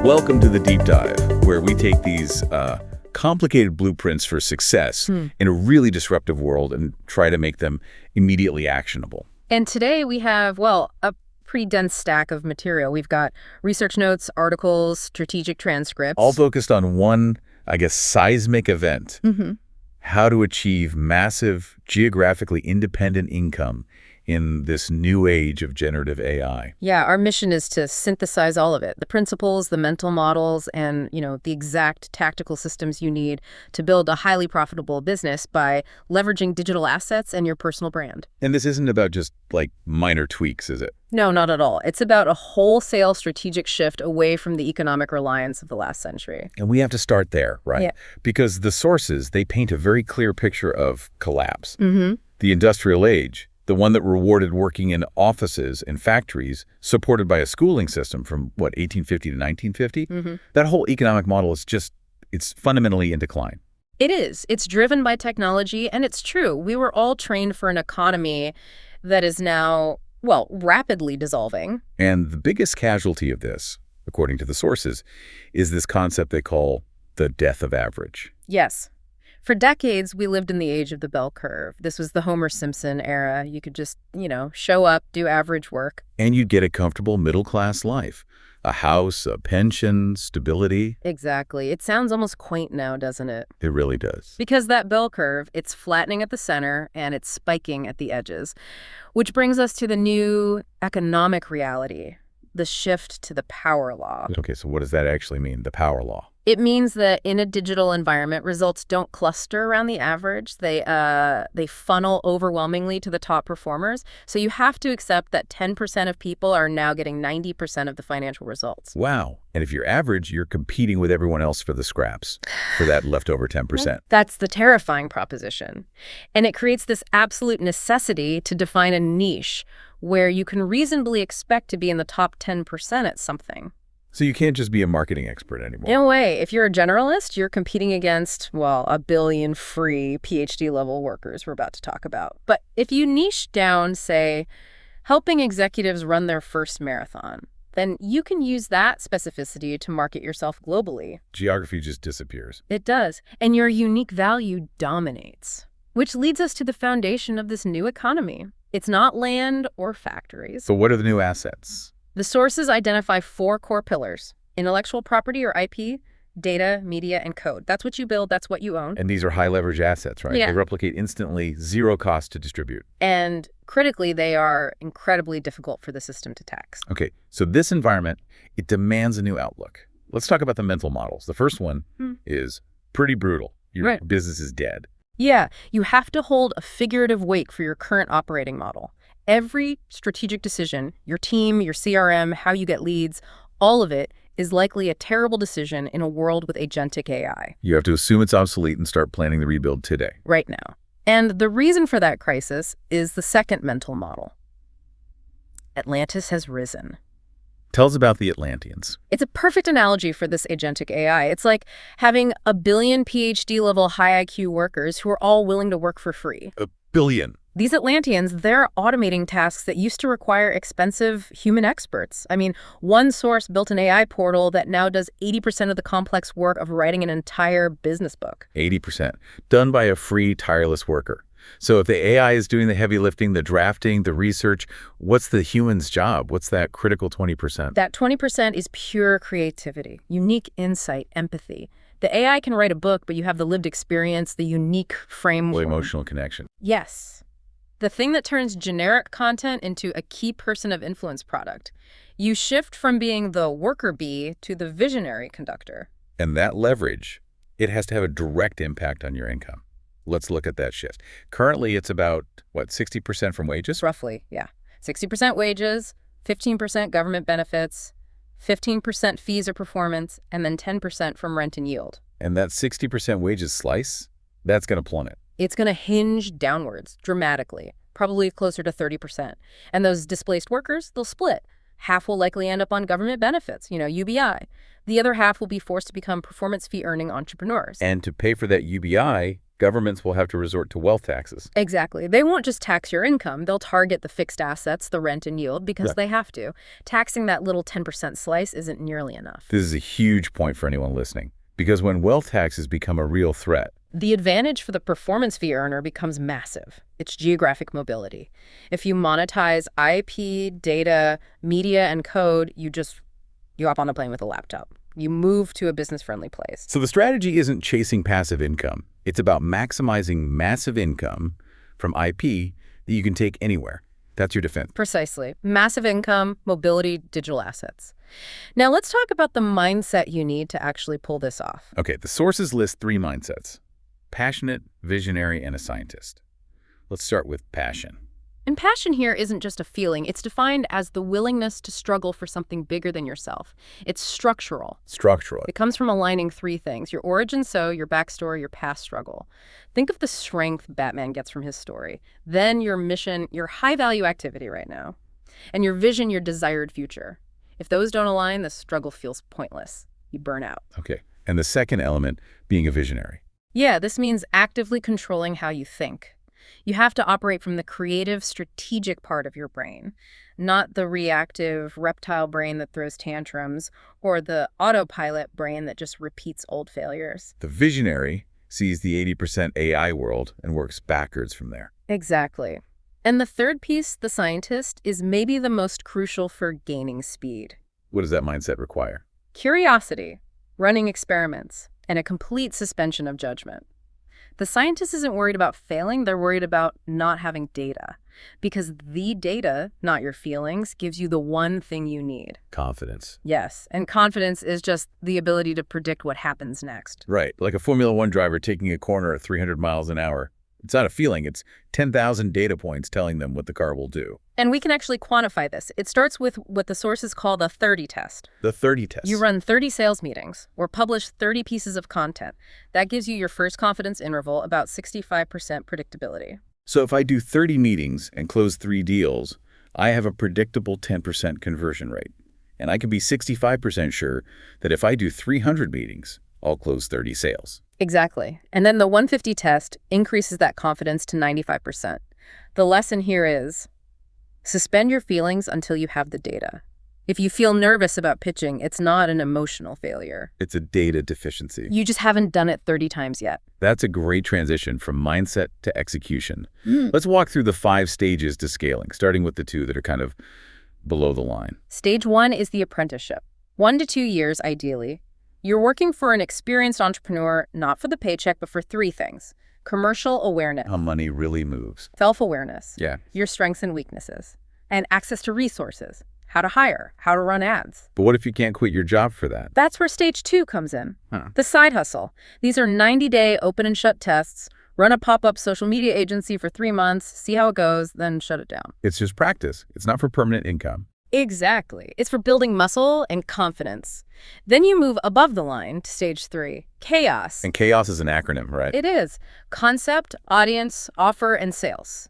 Welcome to the Deep Dive, where we take these complicated blueprints for success in a really disruptive world and try to make them immediately actionable. And today we have, well, a pretty dense stack of material. We've got research notes, articles, strategic transcripts. All focused on one, I guess, seismic event. How to achieve massive, geographically independent income in this new age of generative AI. Yeah, our mission is to synthesize all of it, the principles, the mental models, and, the exact tactical systems you need to build a highly profitable business by leveraging digital assets and your personal brand. And this isn't about just, minor tweaks, is it? No, not at all. It's about a wholesale strategic shift away from the economic reliance of the last century. And we have to start there, right? Yeah. Because the sources, they paint a very clear picture of collapse. The industrial age, the one that rewarded working in offices and factories supported by a schooling system from, 1850 to 1950? That whole economic model is it's fundamentally in decline. It is. It's driven by technology, and it's true. We were all trained for an economy that is now, rapidly dissolving. And the biggest casualty of this, according to the sources, is this concept they call the death of average. Yes. For decades, we lived in the age of the bell curve. This was the Homer Simpson era. You could just, show up, do average work. And you'd get a comfortable middle-class life. A house, a pension, stability. Exactly. It sounds almost quaint now, doesn't it? It really does. Because that bell curve, it's flattening at the center and it's spiking at the edges. Which brings us to the new economic reality, the shift to the power law. Okay, so what does that actually mean, the power law? It means that in a digital environment, results don't cluster around the average. They funnel overwhelmingly to the top performers. So you have to accept that 10% of people are now getting 90% of the financial results. Wow. And if you're average, you're competing with everyone else for the scraps, for that leftover 10%. That's the terrifying proposition. And it creates this absolute necessity to define a niche where you can reasonably expect to be in the top 10% at something. So you can't just be a marketing expert anymore. In a way, if you're a generalist, you're competing against, a billion free PhD-level workers we're about to talk about. But if you niche down, say, helping executives run their first marathon, then you can use that specificity to market yourself globally. Geography just disappears. It does. And your unique value dominates. Which leads us to the foundation of this new economy. It's not land or factories. So what are the new assets? The sources identify 4 core pillars: intellectual property or IP, data, media, and code. That's what you build, that's what you own. And these are high leverage assets, right? Yeah. They replicate instantly, zero cost to distribute. And critically, they are incredibly difficult for the system to tax. Okay, so this environment, it demands a new outlook. Let's talk about the mental models. The first one is pretty brutal. Your business is dead. Yeah, you have to hold a figurative wake for your current operating model. Every strategic decision, your team, your CRM, how you get leads, all of it is likely a terrible decision in a world with agentic AI. You have to assume it's obsolete and start planning the rebuild today. Right now. And the reason for that crisis is the second mental model. Atlantis has risen. Tell us about the Atlanteans. It's a perfect analogy for this agentic AI. It's like having a billion PhD-level high IQ workers who are all willing to work for free. A billion. These Atlanteans, they're automating tasks that used to require expensive human experts. I mean, one source built an AI portal that now does 80% of the complex work of writing an entire business book. 80%. Done by a free, tireless worker. So if the AI is doing the heavy lifting, the drafting, the research, what's the human's job? What's that critical 20%? That 20% is pure creativity, unique insight, empathy. The AI can write a book, but you have the lived experience, the unique framework. The emotional connection. Yes. The thing that turns generic content into a key person of influence product. You shift from being the worker bee to the visionary conductor. And that leverage, it has to have a direct impact on your income. Let's look at that shift. Currently, it's about, 60% from wages? Roughly, yeah. 60% wages, 15% government benefits, 15% fees or performance, and then 10% from rent and yield. And that 60% wages slice, that's going to plummet. It's going to hinge downwards dramatically. probably closer to 30%. And those displaced workers, they'll split. Half will likely end up on government benefits, UBI. The other half will be forced to become performance fee earning entrepreneurs. And to pay for that UBI, governments will have to resort to wealth taxes. Exactly. They won't just tax your income. They'll target the fixed assets, the rent and yield, because they have to. Taxing that little 10% slice isn't nearly enough. This is a huge point for anyone listening, because when wealth taxes become a real threat, the advantage for the performance fee earner becomes massive. It's geographic mobility. If you monetize IP, data, media, and code, you hop on a plane with a laptop. You move to a business-friendly place. So the strategy isn't chasing passive income. It's about maximizing massive income from IP that you can take anywhere. That's your defense. Precisely. Massive income, mobility, digital assets. Now let's talk about the mindset you need to actually pull this off. Okay, the sources list 3 mindsets: passionate, visionary, and a scientist. Let's start with passion. And passion here isn't just a feeling. It's defined as the willingness to struggle for something bigger than yourself. It's structural. Structural. It comes from aligning 3 things: your origin, your backstory, your past struggle. Think of the strength Batman gets from his story. Then your mission, your high-value activity right now. And your vision, your desired future. If those don't align, the struggle feels pointless. You burn out. Okay. And the second element, being a visionary. Yeah, this means actively controlling how you think. You have to operate from the creative, strategic part of your brain, not the reactive reptile brain that throws tantrums or the autopilot brain that just repeats old failures. The visionary sees the 80% AI world and works backwards from there. Exactly. And the third piece, the scientist, is maybe the most crucial for gaining speed. What does that mindset require? Curiosity, running experiments, and a complete suspension of judgment. The scientist isn't worried about failing, they're worried about not having data. Because the data, not your feelings, gives you the one thing you need. Confidence. Yes, and confidence is just the ability to predict what happens next. Right, like a Formula One driver taking a corner at 300 miles an hour. It's not a feeling, it's 10,000 data points telling them what the car will do. And we can actually quantify this. It starts with what the sources call the 30 test. The 30 test. You run 30 sales meetings or publish 30 pieces of content. That gives you your first confidence interval, about 65% predictability. So if I do 30 meetings and close 3 deals, I have a predictable 10% conversion rate. And I can be 65% sure that if I do 300 meetings, I'll close 30 sales. Exactly. And then the 150 test increases that confidence to 95%. The lesson here is suspend your feelings until you have the data. If you feel nervous about pitching, it's not an emotional failure. It's a data deficiency. You just haven't done it 30 times yet. That's a great transition from mindset to execution. Let's walk through the 5 stages to scaling, starting with the 2 that are kind of below the line. Stage 1 is the apprenticeship. 1 to 2 years, ideally. You're working for an experienced entrepreneur, not for the paycheck, but for 3 things. Commercial awareness. How money really moves. Self-awareness. Yeah. Your strengths and weaknesses. And access to resources. How to hire. How to run ads. But what if you can't quit your job for that? That's where stage 2 comes in. The side hustle. These are 90-day open and shut tests. Run a pop-up social media agency for 3 months, see how it goes, then shut it down. It's just practice. It's not for permanent income. Exactly. It's for building muscle and confidence. Then you move above the line to stage 3, chaos. And chaos is an acronym, right? It is. Concept, audience, offer, and sales.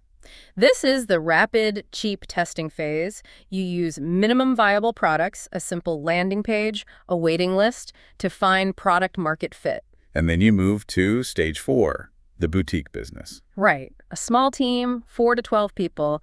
This is the rapid, cheap testing phase. You use minimum viable products, a simple landing page, a waiting list, to find product market fit. And then you move to stage 4, the boutique business. Right. A small team, 4 to 12 people.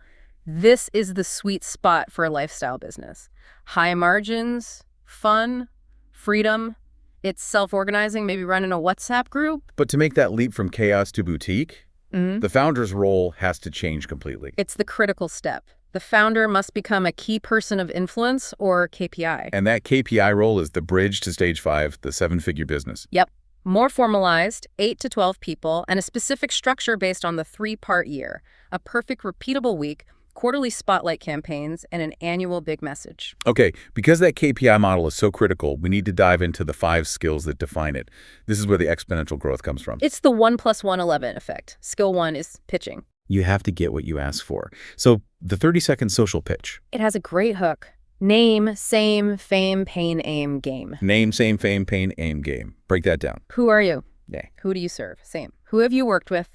This is the sweet spot for a lifestyle business. High margins, fun, freedom. It's self-organizing, maybe running a WhatsApp group. But to make that leap from chaos to boutique, the founder's role has to change completely. It's the critical step. The founder must become a key person of influence, or KPI. And that KPI role is the bridge to stage 5, the 7-figure business. Yep. More formalized, 8 to 12 people, and a specific structure based on the 3-part year. A perfect repeatable week, quarterly spotlight campaigns, and an annual big message. Okay, because that KPI model is so critical, we need to dive into the 5 skills that define it. This is where the exponential growth comes from. It's the 1 + 1 = 11 effect. Skill 1 is pitching. You have to get what you ask for. So the 30-second social pitch. It has a great hook. Name, same, fame, pain, aim, game. Name, same, fame, pain, aim, game. Break that down. Who are you? Yeah. Who do you serve? Same. Who have you worked with?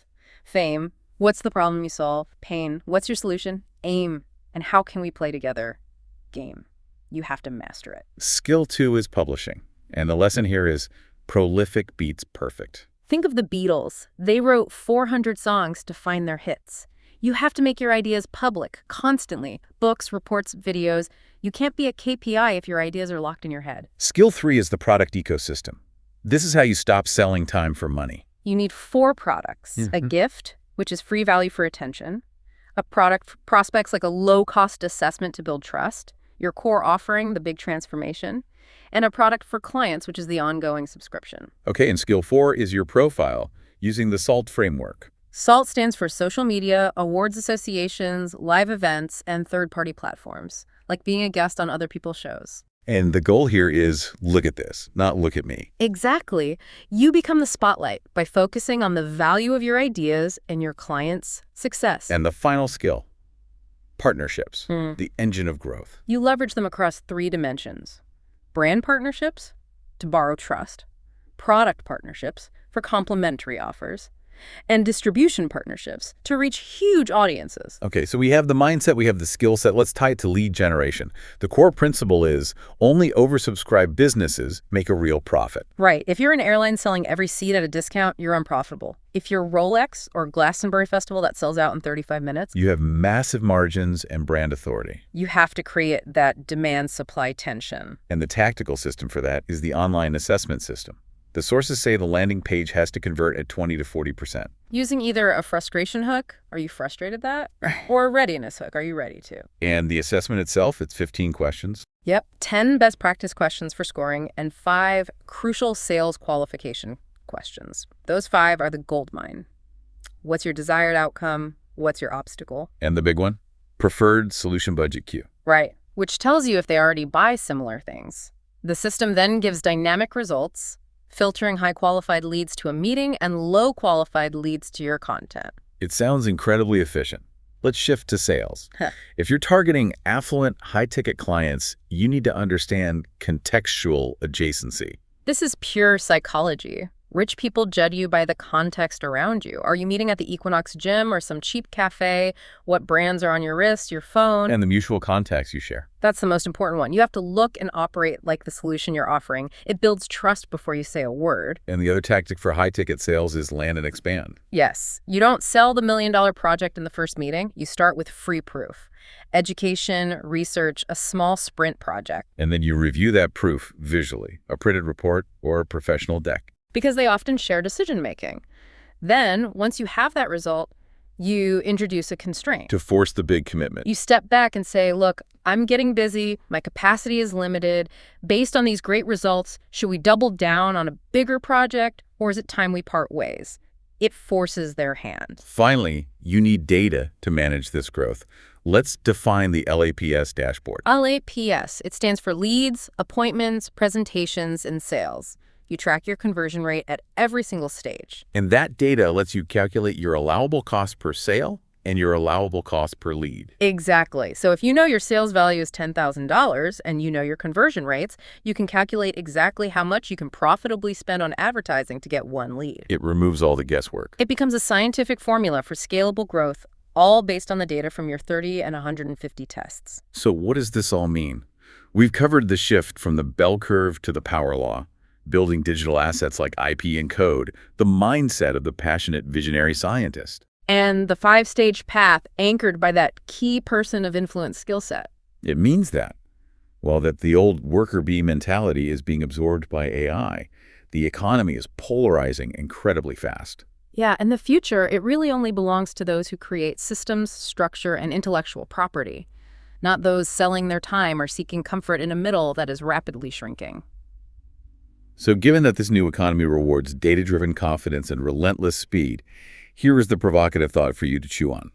Fame. What's the problem you solve? Pain. What's your solution? Aim. And how can we play together? Game. You have to master it. Skill 2 is publishing. And the lesson here is prolific beats perfect. Think of the Beatles. They wrote 400 songs to find their hits. You have to make your ideas public, constantly. Books, reports, videos. You can't be a KPI if your ideas are locked in your head. Skill 3 is the product ecosystem. This is how you stop selling time for money. You need 4 products. A gift, which is free value for attention. A product for prospects, like a low-cost assessment to build trust. Your core offering, the big transformation. And a product for clients, which is the ongoing subscription. Okay, and skill 4 is your profile using the SALT framework. SALT stands for social media, awards associations, live events, and third-party platforms, like being a guest on other people's shows. And the goal here is look at this, not look at me. Exactly. You become the spotlight by focusing on the value of your ideas and your clients' success. And the final skill, partnerships, the engine of growth. You leverage them across 3 dimensions. Brand partnerships, to borrow trust. Product partnerships, for complementary offers. And distribution partnerships, to reach huge audiences. Okay, so we have the mindset, we have the skill set. Let's tie it to lead generation. The core principle is only oversubscribed businesses make a real profit. Right. If you're an airline selling every seat at a discount, you're unprofitable. If you're Rolex or Glastonbury Festival that sells out in 35 minutes, You have massive margins and brand authority. you have to create that demand-supply tension. And the tactical system for that is the online assessment system. The sources say the landing page has to convert at 20 to 40%. Using either a frustration hook, are you frustrated that? Or a readiness hook, are you ready to? And the assessment itself, it's 15 questions. Yep, 10 best practice questions for scoring and 5 crucial sales qualification questions. Those 5 are the gold mine. What's your desired outcome? What's your obstacle? And the big one, preferred solution budget queue. Right, which tells you if they already buy similar things. The system then gives dynamic results, filtering high-qualified leads to a meeting and low-qualified leads to your content. It sounds incredibly efficient. Let's shift to sales. If you're targeting affluent, high-ticket clients, you need to understand contextual adjacency. This is pure psychology. Rich people judge you by the context around you. Are you meeting at the Equinox gym or some cheap cafe? What brands are on your wrist, your phone? And the mutual contacts you share. That's the most important one. You have to look and operate like the solution you're offering. It builds trust before you say a word. And the other tactic for high-ticket sales is land and expand. Yes. You don't sell the $1 million project in the first meeting. You start with free proof. Education, research, a small sprint project. And then you review that proof visually, a printed report or a professional deck. Because they often share decision-making. Then, once you have that result, you introduce a constraint. To force the big commitment. You step back and say, look, I'm getting busy, my capacity is limited. Based on these great results, should we double down on a bigger project, or is it time we part ways? It forces their hand. Finally, you need data to manage this growth. Let's define the LAPS dashboard. LAPS, it stands for leads, appointments, presentations, and sales. You track your conversion rate at every single stage. And that data lets you calculate your allowable cost per sale and your allowable cost per lead. Exactly. So if you know your sales value is $10,000 and you know your conversion rates, you can calculate exactly how much you can profitably spend on advertising to get one lead. It removes all the guesswork. It becomes a scientific formula for scalable growth, all based on the data from your 30 and 150 tests. So what does this all mean? We've covered the shift from the bell curve to the power law, building digital assets like IP and code, the mindset of the passionate visionary scientist. And the 5-stage path anchored by that key person of influence skill set. It means that, well, that the old worker bee mentality is being absorbed by AI. The economy is polarizing incredibly fast. Yeah, in the future, it really only belongs to those who create systems, structure, and intellectual property, not those selling their time or seeking comfort in a middle that is rapidly shrinking. So given that this new economy rewards data-driven confidence and relentless speed, here is the provocative thought for you to chew on.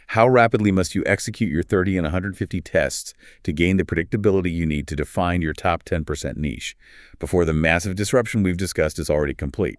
How rapidly must you execute your 30 and 150 tests to gain the predictability you need to define your top 10% niche before the massive disruption we've discussed is already complete?